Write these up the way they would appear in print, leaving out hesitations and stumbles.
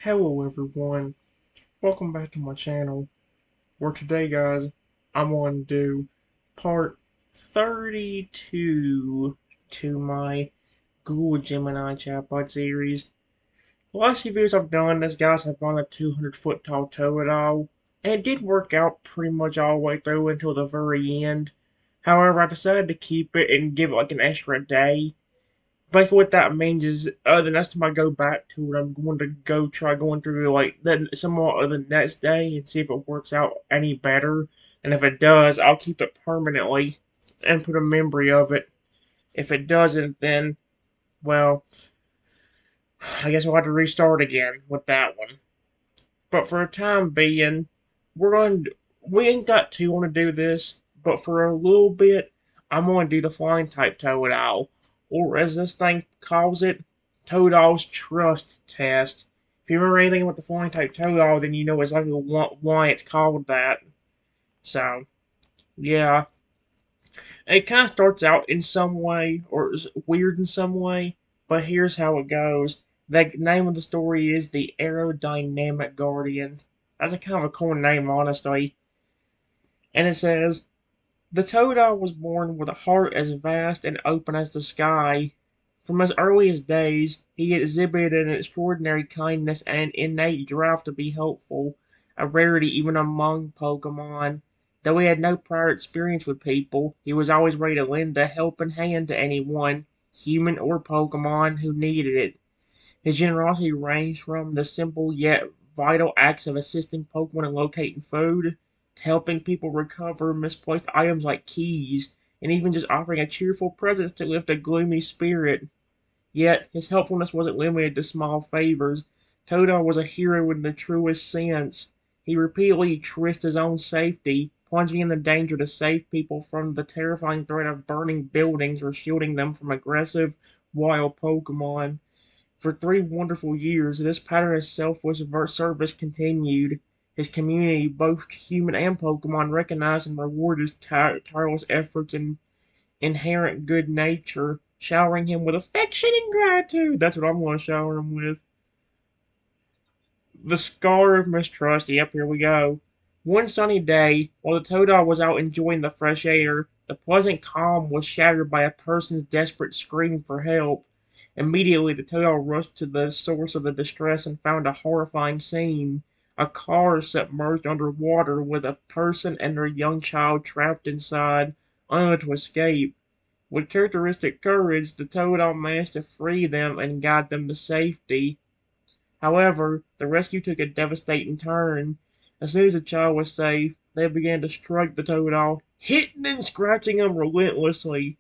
Hello everyone, welcome back to my channel, where today guys, I'm going to do part 32 to my Google Gemini chatbot series. The last few videos I've done, these guys have found a 200-foot tall Totodile, and it did work out pretty much all the way through until the very end. However, I decided to keep it and give it like an extra day. Basically, what that means is, the next time I go back to it, I'm going to go try going through like somewhat of the next day and see if it works out any better. And if it does, I'll keep it permanently and put a memory of it. If it doesn't, then well, I guess I'll have to restart again with that one. But for the time being, we ain't got too want to do this, but for a little bit, I'm going to do the flying type Toad or as this thing calls it, Toad trust test. If you remember anything about the flying type Toad then you know exactly why it's called that. So, yeah. It kind of starts out in some way, or is weird in some way, but here's how it goes. The name of the story is The Aerodynamic Guardian. That's a kind of a cool name, honestly. And it says, the Toad was born with a heart as vast and open as the sky. From his earliest days, he exhibited an extraordinary kindness and innate drive to be helpful, a rarity even among Pokemon. Though he had no prior experience with people, he was always ready to lend a helping hand to anyone, human or Pokemon, who needed it. His generosity ranged from the simple yet vital acts of assisting Pokemon in locating food, to helping people recover misplaced items like keys, and even just offering a cheerful presence to lift a gloomy spirit. Yet, his helpfulness wasn't limited to small favors. Toto was a hero in the truest sense. He repeatedly risked his own safety, plunging in the danger to save people from the terrifying threat of burning buildings or shielding them from aggressive, wild Pokemon. For 3 wonderful years, this pattern of selfless service continued. His community, both human and Pokemon, recognized and rewarded his tireless efforts and inherent good nature, showering him with affection and gratitude. That's what I'm going to shower him with. The Scar of Mistrust. Yep, here we go. One sunny day, while the Toadile was out enjoying the fresh air, the pleasant calm was shattered by a person's desperate scream for help. Immediately, the Toadile rushed to the source of the distress and found a horrifying scene. A car submerged under water with a person and their young child trapped inside, unable to escape. With characteristic courage, the Toadile managed to free them and guide them to safety. However, the rescue took a devastating turn. As soon as the child was safe, they began to strike the Toadile, hitting and scratching him relentlessly.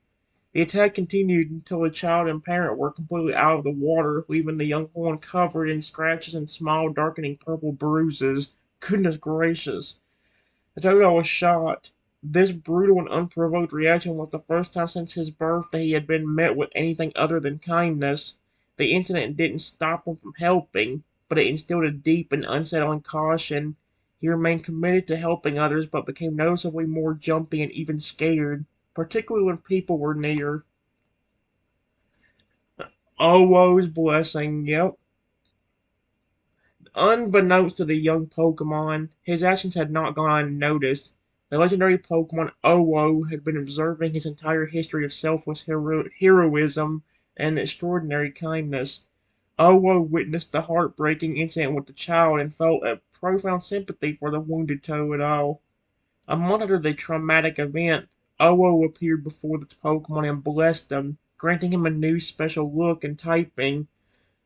The attack continued until the child and parent were completely out of the water, leaving the young one covered in scratches and small, darkening purple bruises. Goodness gracious. The Totodile was shot. This brutal and unprovoked reaction was the first time since his birth that he had been met with anything other than kindness. The incident didn't stop him from helping, but it instilled a deep and unsettling caution. He remained committed to helping others, but became noticeably more jumpy and even scared, particularly when people were near. Owo's blessing, yep. Unbeknownst to the young Pokemon, his actions had not gone unnoticed. The legendary Pokemon Owo had been observing his entire history of selfless heroism and extraordinary kindness. Owo witnessed the heartbreaking incident with the child and felt a profound sympathy for the wounded Toadile. A month after the traumatic event, Owo appeared before the Pokemon and blessed them, granting him a new special look and typing.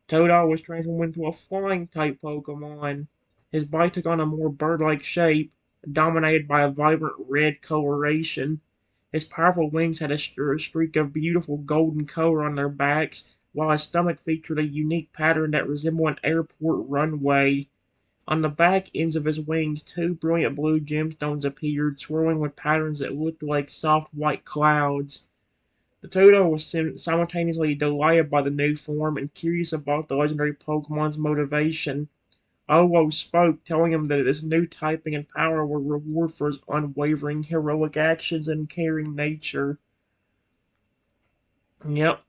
Totodile was transformed into a flying type Pokemon. His body took on a more bird-like shape, dominated by a vibrant red coloration. His powerful wings had a streak of beautiful golden color on their backs, while his stomach featured a unique pattern that resembled an airport runway. On the back ends of his wings, two brilliant blue gemstones appeared, swirling with patterns that looked like soft white clouds. The Totodile was simultaneously delighted by the new form and curious about the legendary Pokemon's motivation. Owo spoke, telling him that this new typing and power were reward for his unwavering heroic actions and caring nature. Yep,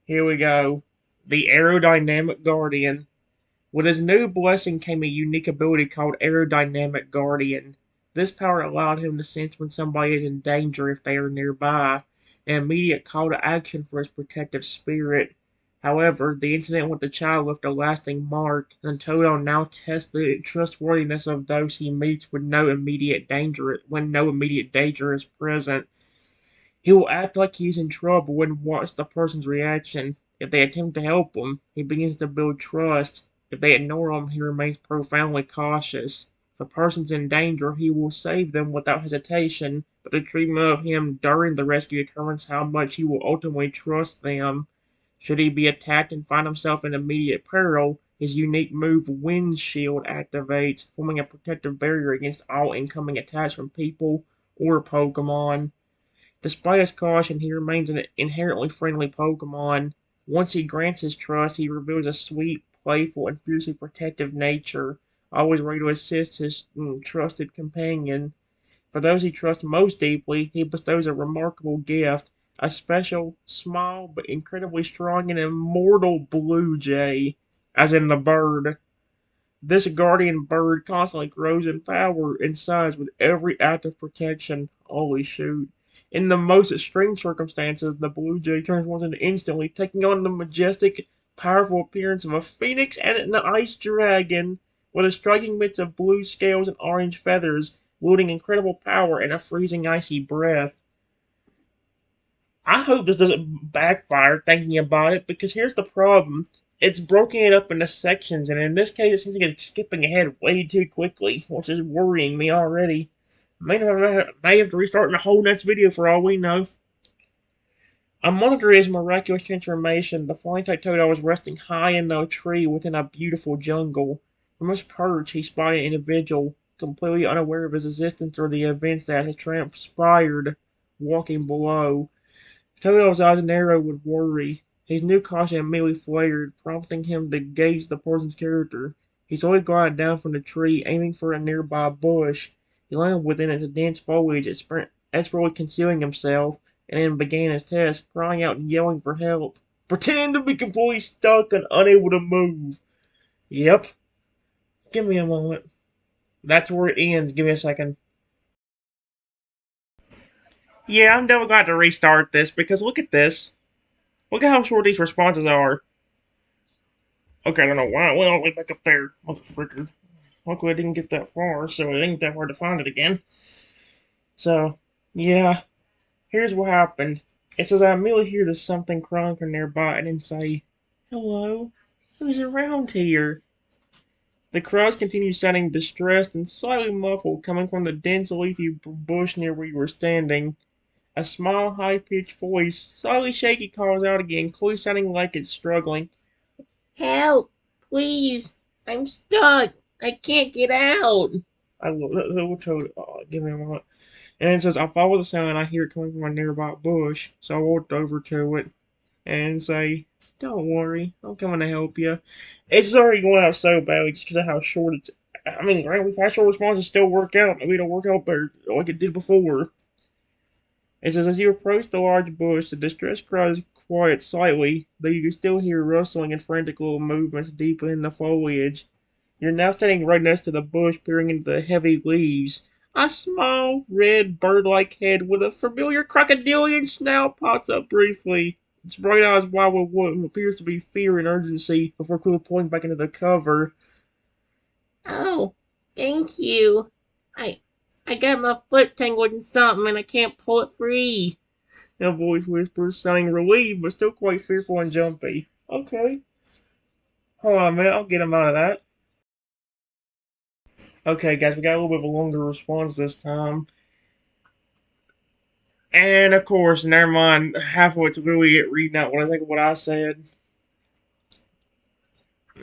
here we go. The Aerodynamic Guardian. With his new blessing came a unique ability called Aerodynamic Guardian. This power allowed him to sense when somebody is in danger if they are nearby, an immediate call to action for his protective spirit. However, the incident with the child left a lasting mark, and Toto now tests the trustworthiness of those he meets when no immediate danger is present. He will act like he is in trouble and watch the person's reaction. If they attempt to help him, he begins to build trust. If they ignore him, he remains profoundly cautious. If a person's in danger, he will save them without hesitation, but the treatment of him during the rescue determines how much he will ultimately trust them. Should he be attacked and find himself in immediate peril, his unique move Wind Shield activates, forming a protective barrier against all incoming attacks from people or Pokemon. Despite his caution, he remains an inherently friendly Pokemon. Once he grants his trust, he reveals a sweet, playful, and fiercely protective nature, always ready to assist his trusted companion. For those he trusts most deeply, he bestows a remarkable gift, a special, small, but incredibly strong and immortal blue jay, as in the bird. This guardian bird constantly grows in power and size with every act of protection. Holy shoot. In the most extreme circumstances, the blue jay turns once and instantly, taking on the majestic, powerful appearance of a phoenix and an ice dragon, with a striking mix of blue scales and orange feathers, wielding incredible power and a freezing icy breath. I hope this doesn't backfire thinking about it, because here's the problem. It's broken it up into sections, and in this case it seems like it's skipping ahead way too quickly, which is worrying me already. May have to restart in a whole next video for all we know. A month after his miraculous transformation, the flying Totodile was resting high in a tree within a beautiful jungle. From his perch, he spotted an individual, completely unaware of his existence or the events that had transpired, walking below. Totodle's eyes narrowed with worry. His new caution immediately flared, prompting him to gauge the person's character. He slowly glided down from the tree, aiming for a nearby bush. He landed within its dense foliage, expertly concealing himself, and then began his test, crying out and yelling for help, pretending to be completely stuck and unable to move. Yep. Give me a moment. That's where it ends. Give me a second. Yeah, I'm definitely going to restart this, because look at this. Look at how short these responses are. Okay, I don't know why. Well, way back up there. Motherfricker. Luckily, I didn't get that far, so it ain't that hard to find it again. So, yeah. Here's what happened. It says I immediately hear there's something crying from nearby and then say, hello? Who's around here? The cries continued sounding distressed and slightly muffled, coming from the dense leafy bush near where you were standing. A small, high-pitched voice, slightly shaky, calls out again, clearly sounding like it's struggling. Help! Please! I'm stuck! I can't get out! I love that little toad. Oh, give me a moment. And it says, I follow the sound and I hear it coming from a nearby bush. So I walked over to it and say, don't worry, I'm coming to help you. It's already going out so badly just because of how short it's. I mean, granted, we've had short responses still work out. Maybe it'll work out better like it did before. It says, as you approach the large bush, the distressed cries quiet slightly, though you can still hear rustling and frantic little movements deep in the foliage. You're now standing right next to the bush, peering into the heavy leaves. A small, red, bird-like head with a familiar crocodilian snout pops up briefly. Its bright eyes wide with what appears to be fear and urgency before quickly pulling back into the cover. Oh, thank you. I I got my foot tangled in something and I can't pull it free. A voice whispers, sounding relieved but still quite fearful and jumpy. Okay. Hold on a minute, I'll get him out of that. Okay, guys, we got a little bit of a longer response this time. And of course, never mind, halfway through it reading out what I think of what I said.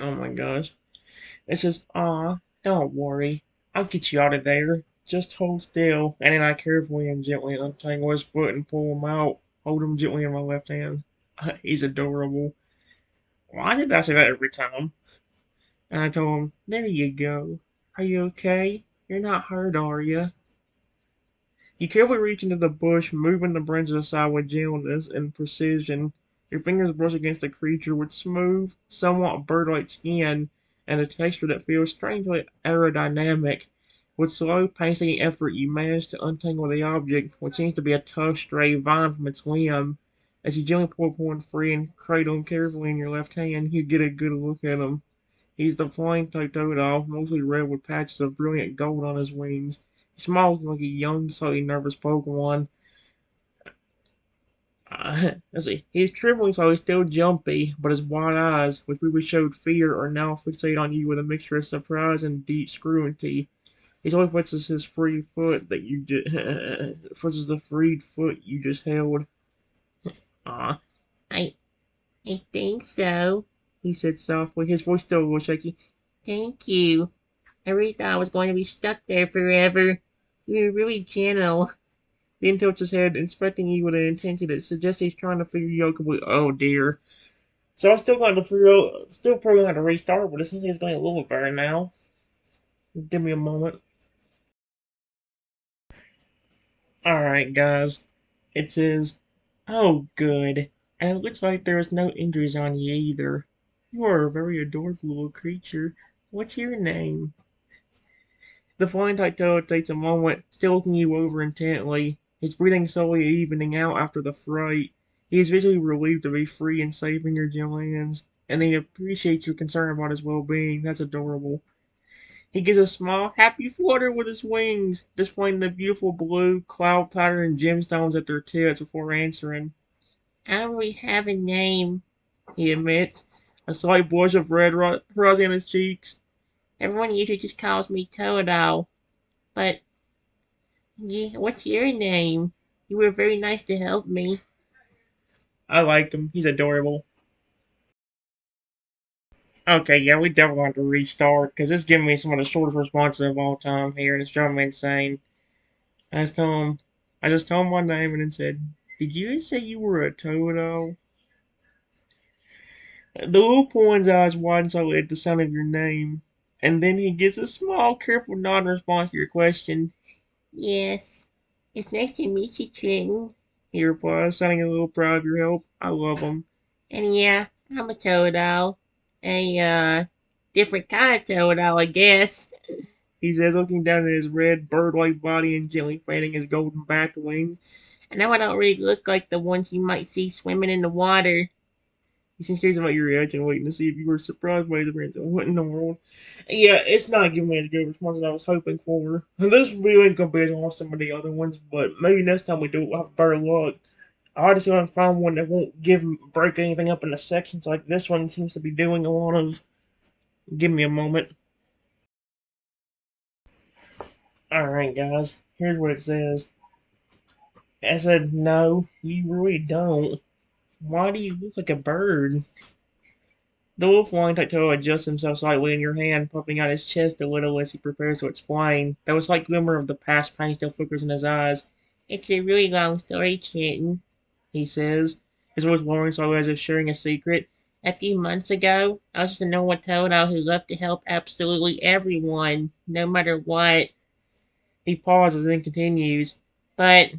Oh my gosh. It says, aw, don't worry. I'll get you out of there. Just hold still. And then I carefully and gently untangle his foot and pull him out. Hold him gently in my left hand. He's adorable. Why did I say that every time? And I told him, there you go. Are you okay? You're not hurt, are you? You carefully reach into the bush, moving the branches aside with gentleness and precision. Your fingers brush against the creature with smooth, somewhat bird-like skin, and a texture that feels strangely aerodynamic. With slow, painstaking effort, you manage to untangle the object, what seems to be a tough, stray vine from its limb. As you gently pull one free and cradle him carefully in your left hand, you get a good look at him. He's the flying Totodile, mostly red with patches of brilliant gold on his wings. He smiles like a young, slightly nervous Pokemon. Let's see. He's trembling, so he's still jumpy, but his wide eyes, which really showed fear, are now fixated on you with a mixture of surprise and deep scrutiny. He only flexes his free foot that you just flexes the freed foot you just held. Ah, I I think so, he said softly, his voice still a little shaky. Thank you. I really thought I was going to be stuck there forever. You were really gentle. Then tilts his head, inspecting you with an intensity that suggests he's trying to figure you out completely. Oh dear. So I'm still going to still probably going to restart, but it seems like it's going a little bit better now. Give me a moment. Alright, guys. It says, "Oh, good. And it looks like there is no injuries on you either. You are a very adorable little creature. What's your name?" The flying Tyto takes a moment, still looking you over intently, his breathing slowly evening out after the fright. He is visibly relieved to be free and safe in your gentle hands, and he appreciates your concern about his well-being. That's adorable. He gives a small, happy flutter with his wings, displaying the beautiful blue, cloud pattern gemstones at their tips before answering. "I don't really have a name," he admits, a slight blush of red rising on his cheeks. "Everyone usually just calls me Totodile. But, yeah, what's your name? You were very nice to help me." I like him. He's adorable. Okay, yeah, we definitely have to restart because it's giving me some of the shortest responses of all time here, and it's driving me insane. I just told him, I just told him my name and then said, "Did you say you were a Totodile?" The little poin's eyes widen slightly at the sound of your name, and then he gives a small, careful nod in response to your question. "Yes, it's nice to meet you, Trenton," he replies, sounding a little proud of your help. I love him. "And yeah, I'm a Totodile. A, different kind of Totodile, I guess," he says, looking down at his red, bird-like body and gently fanning his golden back wings. "I know I don't really look like the ones you might see swimming in the water." He seems curious about your reaction, waiting to see if you were surprised by his appearance. What in the world? Yeah, it's not giving me as good a response as I was hoping for. This video ain't gonna be as long as some of the other ones, but maybe next time we do it, we'll have better luck. I just want to find one that won't break anything up into sections like this one seems to be doing a lot of. Give me a moment. Alright, guys, here's what it says. I said, "No, you really don't. Why do you look like a bird?" The little flying Taito adjusts himself slightly in your hand, puffing out his chest a little as he prepares to explain. Though a slight glimmer of the past pain still flickers in his eyes. "It's a really long story, Kitten," he says, his voice lowering slightly as if sharing a secret. "A few months ago, I was just a normal Toto who loved to help absolutely everyone, no matter what." He pauses, then continues. "But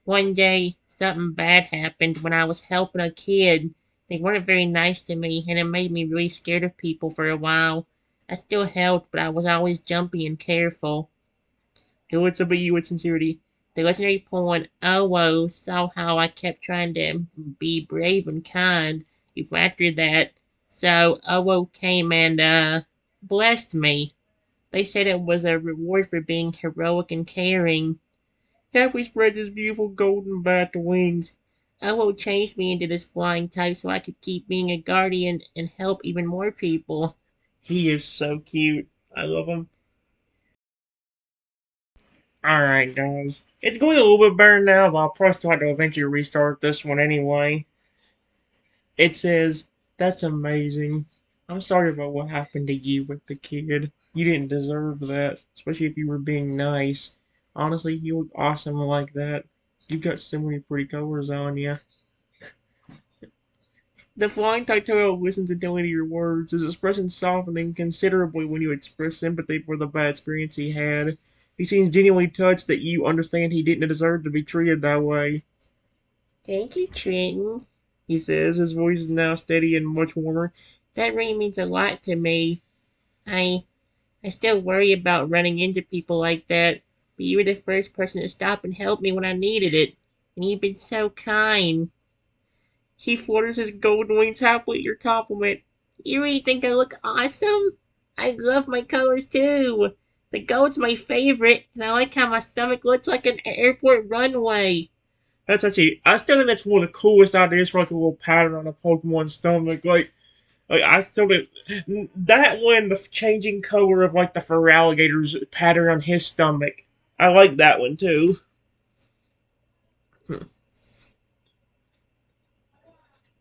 one day, something bad happened when I was helping a kid. They weren't very nice to me, and it made me really scared of people for a while. I still helped, but I was always jumpy and careful." He looks up at you with sincerity. "The legendary poem Owo saw how I kept trying to be brave and kind. If after that, so Owo came and, blessed me. They said it was a reward for being heroic and caring." Halfway spreads his beautiful golden bat wings. "Owo changed me into this flying type so I could keep being a guardian and help even more people." He is so cute. I love him. Alright, guys. It's going a little bit better now, but I'll probably still have to eventually restart this one anyway. It says, "That's amazing. I'm sorry about what happened to you with the kid. You didn't deserve that, especially if you were being nice. Honestly, you look awesome like that. You've got so many pretty colors on you." The flying Titoro listens intently to your words, his expression softening considerably when you express sympathy for the bad experience he had. He seems genuinely touched that you understand he didn't deserve to be treated that way. "Thank you, Trenton," he says, his voice is now steady and much warmer. "That really means a lot to me. I I still worry about running into people like that, but you were the first person to stop and help me when I needed it, and you've been so kind. He flutters his golden wings happily at your compliment. You really think I look awesome? I love my colors too. The gold's my favorite, and I like how my stomach looks like an airport runway. That's actually, I still think that's one of the coolest ideas for like a little pattern on a Pokemon stomach. Like I still think that one, the changing color of like the Feraligator's pattern on his stomach. I like that one too.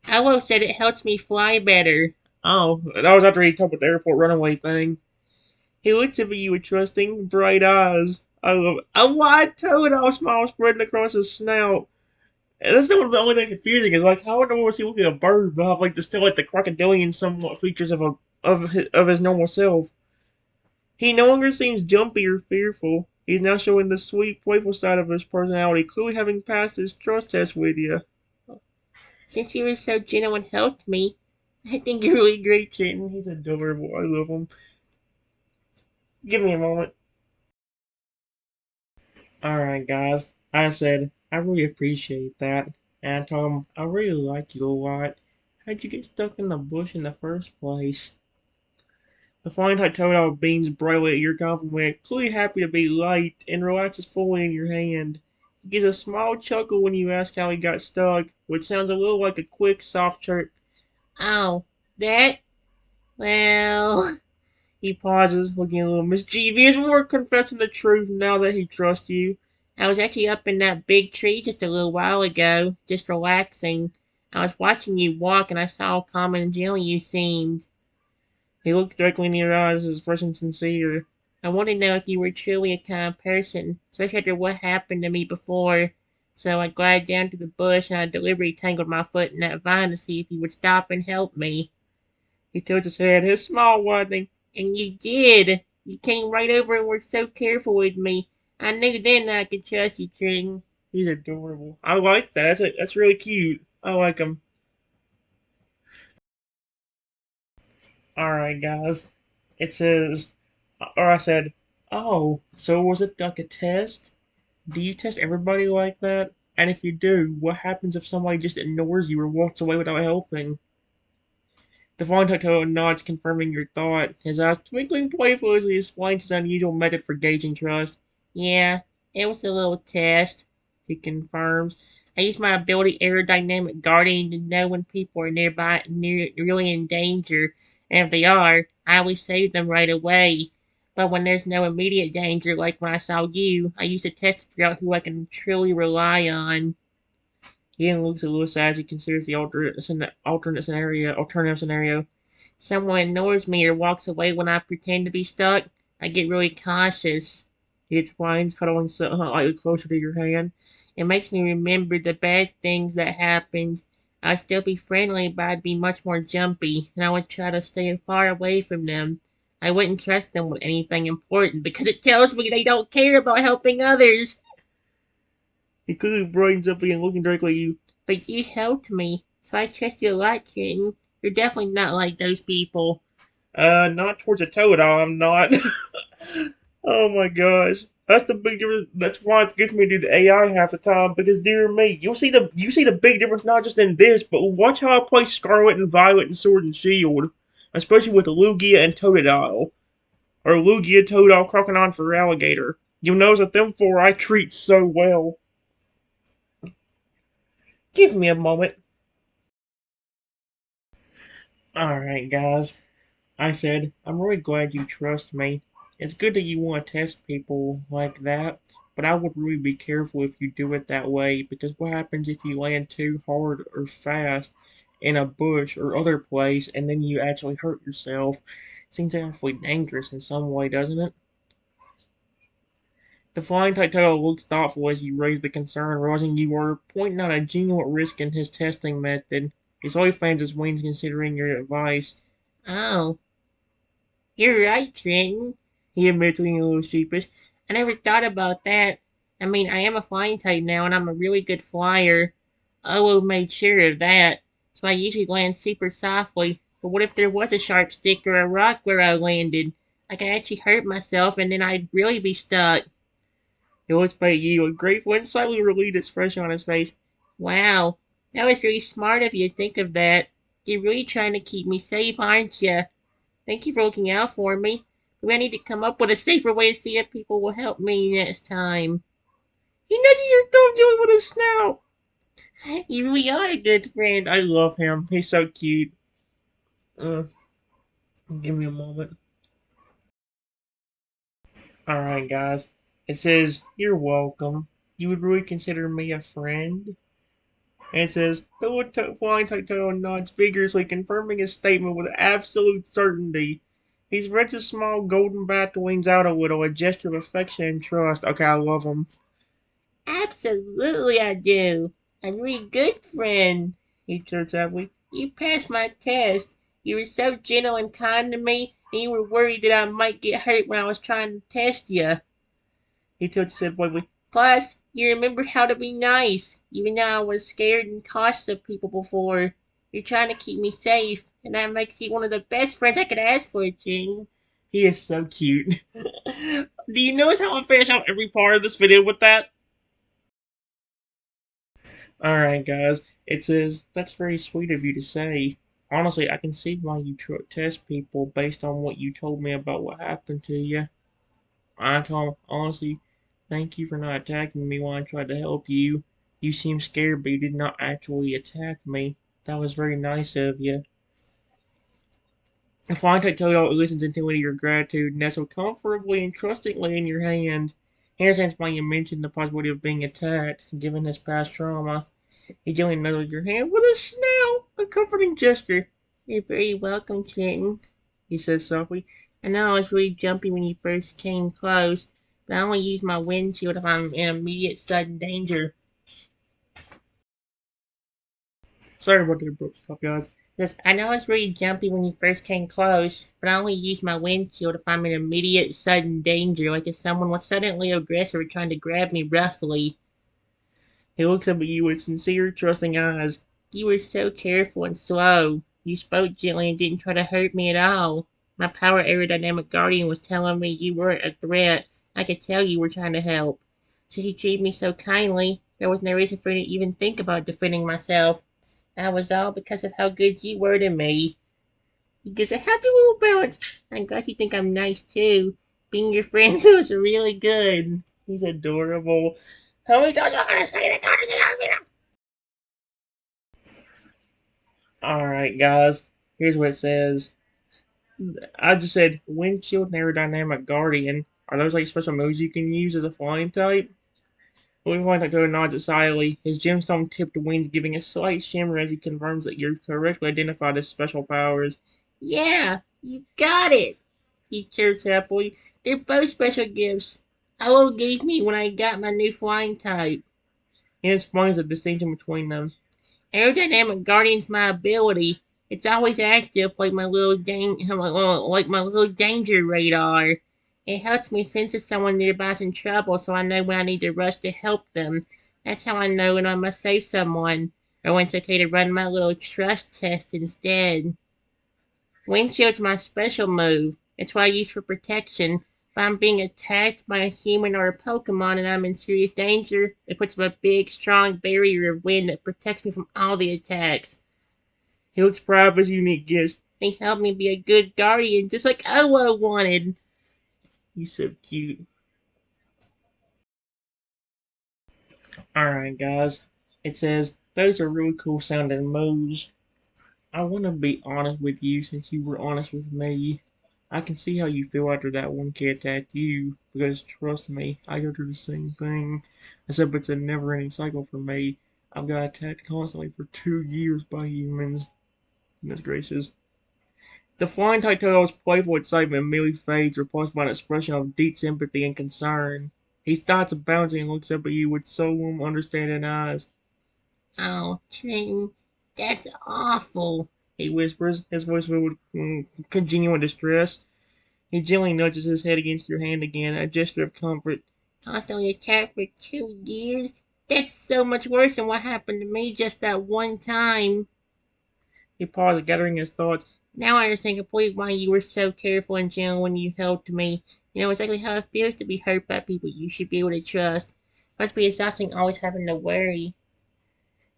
Aloe said it helps me fly better. Oh, that was after he talked about the airport runaway thing. He looks at you with trusting, bright eyes. I love it. A wide Totodile smile spreading across his snout. And that's not the only thing confusing is like how in the world is he looking at a bird but have like the still like the crocodilian somewhat features of his normal self. He no longer seems jumpy or fearful. He's now showing the sweet, playful side of his personality, clearly having passed his trust test with you. Since you were so gentle and helped me, I think you're really great, Chitin, he's adorable. I love him. Give me a moment. Alright, guys. I said, I really appreciate that. And I told him, I really like you a lot. How'd you get stuck in the bush in the first place? The flying Totodile beams brightly at your compliment, clearly happy to be liked, and relaxes fully in your hand. He gives a small chuckle when you ask how he got stuck, which sounds a little like a quick, soft chirp. Oh, that? Well, He pauses, looking a little mischievous, more confessing the truth now that he trusts you. I was actually up in that big tree just a little while ago, just relaxing. I was watching you walk and I saw how calm and gentle you seemed. He looks directly in your eyes, his expression sincere. I wanted to know if you were truly a kind person, especially after what happened to me before. So I glided down to the bush and I deliberately tangled my foot in that vine to see if you would stop and help me. He tilts his head, his smile widening. And you did. You came right over and were so careful with me. I knew then that I could trust you, Triton. He's adorable. I like that. That's really cute. I like him. Alright, guys. It says, or I said, oh, so was it like a test? Do you test everybody like that? And if you do, what happens if somebody just ignores you or walks away without helping? The flying Totoro nods, confirming your thought, his eyes twinkling playfully as he explains his unusual method for gauging trust. Yeah, it was a little test, He confirms. I use my ability aerodynamic guarding to know when people are nearby, really in danger, and if they are, I always save them right away. But when there's no immediate danger, like when I saw you, I use the test to figure out who I can truly rely on. Ian looks a little sad as he considers the alternative scenario. Someone ignores me or walks away when I pretend to be stuck, I get really cautious. He explains, huddling slightly closer to your hand. It makes me remember the bad things that happened. I'd still be friendly, but I'd be much more jumpy, and I would try to stay far away from them. I wouldn't trust them with anything important because it tells me they don't care about helping others. He quickly brightens up again, looking directly at you. But you helped me, so I trust you a lot, Kitten. You're definitely not like those people. Not towards a Totodile, I'm not. Oh my gosh. That's the big difference. That's why it gets me to do the AI half the time. Because dear me, you see the big difference not just in this, but watch how I play Scarlet and Violet and Sword and Shield, especially with Lugia and Totodile, or Lugia, Totodile, Crocodile, for Alligator. You'll notice that them four I treat so well. Give me a moment. All right, guys. I said, I'm really glad you trust me. It's good that you want to test people like that, but I would really be careful if you do it that way, because what happens if you land too hard or fast in a bush or other place and then you actually hurt yourself? Seems awfully dangerous in some way, doesn't it? The flying Titano looks thoughtful as you raise the concern, realizing you are pointing out a genuine risk in his testing method. He slowly fans his wings considering your advice. Oh, you're right, Trenton. He admits looking a little sheepish. I never thought about that. I mean, I am a flying type now, and I'm a really good flyer. Olo made sure of that, so I usually land super softly. But what if there was a sharp stick or a rock where I landed? I could actually hurt myself and then I'd really be stuck. He looks back at you, a grateful and slightly relieved expression on his face. Wow, that was really smart of you to think of that. You're really trying to keep me safe, aren't you? Thank you for looking out for me. We need to come up with a safer way to see if people will help me next time. He nudges your thumb doing with his snout. You really are a good friend. I love him. He's so cute. Uh, Give me a moment. Alright, guys. It says, "You're welcome. You would really consider me a friend?" And it says, the flying Totodile nods vigorously, confirming his statement with absolute certainty. He spreads his small golden bat wings out a little, a gesture of affection and trust. Okay, I love him. Absolutely, I do. I'm a really good friend. He chirps happily. You passed my test. You were so gentle and kind to me, and you were worried that I might get hurt when I was trying to test you. He tilts his head bravely. Plus, you remembered how to be nice, even though I was scared and cautious of people before. You're trying to keep me safe, and that makes you one of the best friends I could ask for, Jing. He is so cute. Do you notice how I finish out every part of this video with that? Alright, guys. It says, "That's very sweet of you to say. Honestly, I can see why you test people based on what you told me about what happened to you." I told him, "Honestly, thank you for not attacking me when I tried to help you. You seemed scared, but you did not actually attack me. That was very nice of you." And finally, I told you, listens intently to your gratitude, nestled comfortably and trustingly in your hand. He understands why you mentioned the possibility of being attacked, given his past trauma. He gently nuzzled your hand with a snout, a comforting gesture. You're very welcome, Trenton, he said softly. I know I was really jumpy when you first came close, but I only use my windshield if I'm in immediate sudden danger. Sorry about the abrupt stop, guys. Yes, I know I was really jumpy when you first came close, but I only use my windshield if I'm in immediate sudden danger, like if someone was suddenly aggressive or trying to grab me roughly. He looks up at you with sincere, trusting eyes. You were so careful and slow. You spoke gently and didn't try to hurt me at all. My power aerodynamic guardian was telling me you weren't a threat. I could tell you were trying to help. Since you treated me so kindly, there was no reason for me to even think about defending myself. That was all because of how good you were to me. He gives a happy little bounce. I'm glad you think I'm nice too. Being your friend was really good. He's adorable. How many times am I gonna say that? Alright, guys. Here's what it says. I just said windshield and aerodynamic guardian. Are those like special moves you can use as a flying type? Blue White October nods excitedly, his gemstone tipped wings giving a slight shimmer as he confirms that you're correctly identified as special powers. Yeah, you got it. He chirps happily. They're both special gifts. Hello gave me when I got my new flying type. He explains the distinction between them. Aerodynamic Guardian's my ability. It's always active like my little danger radar. It helps me sense if someone nearby's in trouble so I know when I need to rush to help them. That's how I know when I must save someone, or when it's okay to run my little trust test instead. Windshield's my special move. It's what I use for protection. If I'm being attacked by a human or a Pokemon and I'm in serious danger, it puts up a big, strong barrier of wind that protects me from all the attacks. He looks proud of his unique gifts. They help me be a good guardian, just like Owo wanted. He's so cute. Alright, guys. It says, "Those are really cool sounding moves. I want to be honest with you since you were honest with me. I can see how you feel after that one kid attacked you, because trust me, I go through the same thing. Except it's a never ending cycle for me. I've got attacked constantly for 2 years by humans. Goodness gracious." The flying Totodle's playful excitement immediately fades, replaced by an expression of deep sympathy and concern. He starts bouncing and looks up at you with solemn, understanding eyes. Oh, Trenton, that's awful, He whispers, his voice filled with genuine distress. He gently nudges his head against your hand again, a gesture of comfort. Constantly attacked for 2 years? That's so much worse than what happened to me just that one time. He paused, gathering his thoughts. Now I understand completely why you were so careful and gentle when you helped me. You know exactly how it feels to be hurt by people you should be able to trust. Must be exhausting always having to worry.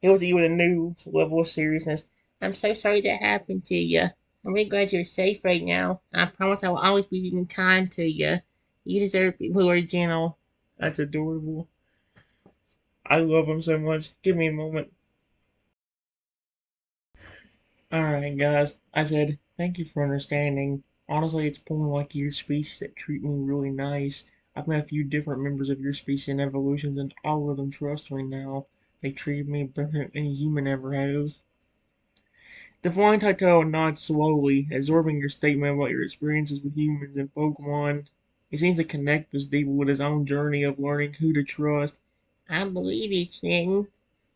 It was even a new level of seriousness. I'm so sorry that happened to you. I'm really glad you're safe right now. I promise I will always be kind to you. You deserve people who are gentle. That's adorable. I love him so much. Give me a moment. Alright, guys. I said, thank you for understanding. Honestly, it's more like your species that treat me really nice. I've met a few different members of your species in evolutions, and all of them trust me now. They treat me better than any human ever has. The flying Taito nods slowly, absorbing your statement about your experiences with humans and Pokemon. He seems to connect this deeply with his own journey of learning who to trust. I believe you, King.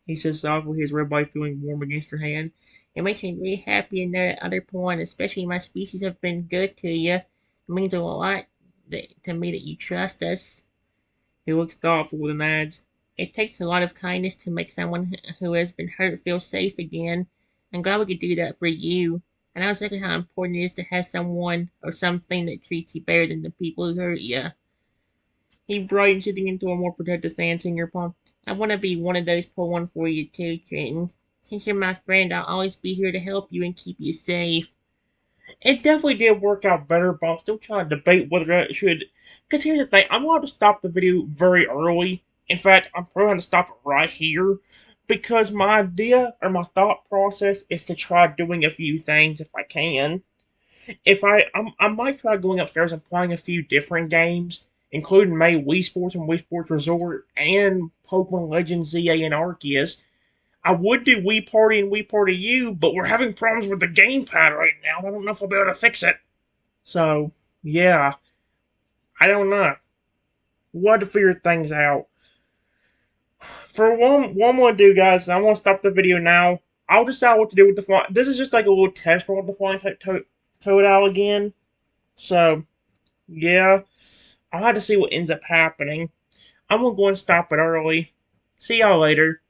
He says softly, his red body feeling warm against her hand. It makes me really happy to know that other point, especially my species, have been good to you. It means a lot to me that you trust us. He looks thoughtful and adds, It takes a lot of kindness to make someone who has been hurt feel safe again. I'm glad we could do that for you. I know exactly how important it is to have someone or something that treats you better than the people who hurt you. He brightened, shifting into a more protective stance in your palm. I want to be one of those pull one for you too, Trenton. Since you're my friend, I'll always be here to help you and keep you safe. it definitely did work out better, but I'm still trying to debate whether I should. Because here's the thing, I'm going to stop the video very early. In fact, I'm probably going to stop it right here. Because my idea or my thought process is to try doing a few things if I can. I might try going upstairs and playing a few different games, including May Wii Sports and Wii Sports Resort and Pokemon Legends ZA and Arceus. I would do Wii Party and Wii Party U, but we're having problems with the gamepad right now. I don't know if I'll be able to fix it. So, yeah, I don't know. We'll have to figure things out. For one more to do, guys, I want to stop the video now. I'll decide what to do with the flying. This is just like a little test run with the flying Totodile again. So, yeah, I'll have to see what ends up happening. I'm gonna go and stop it early. See y'all later.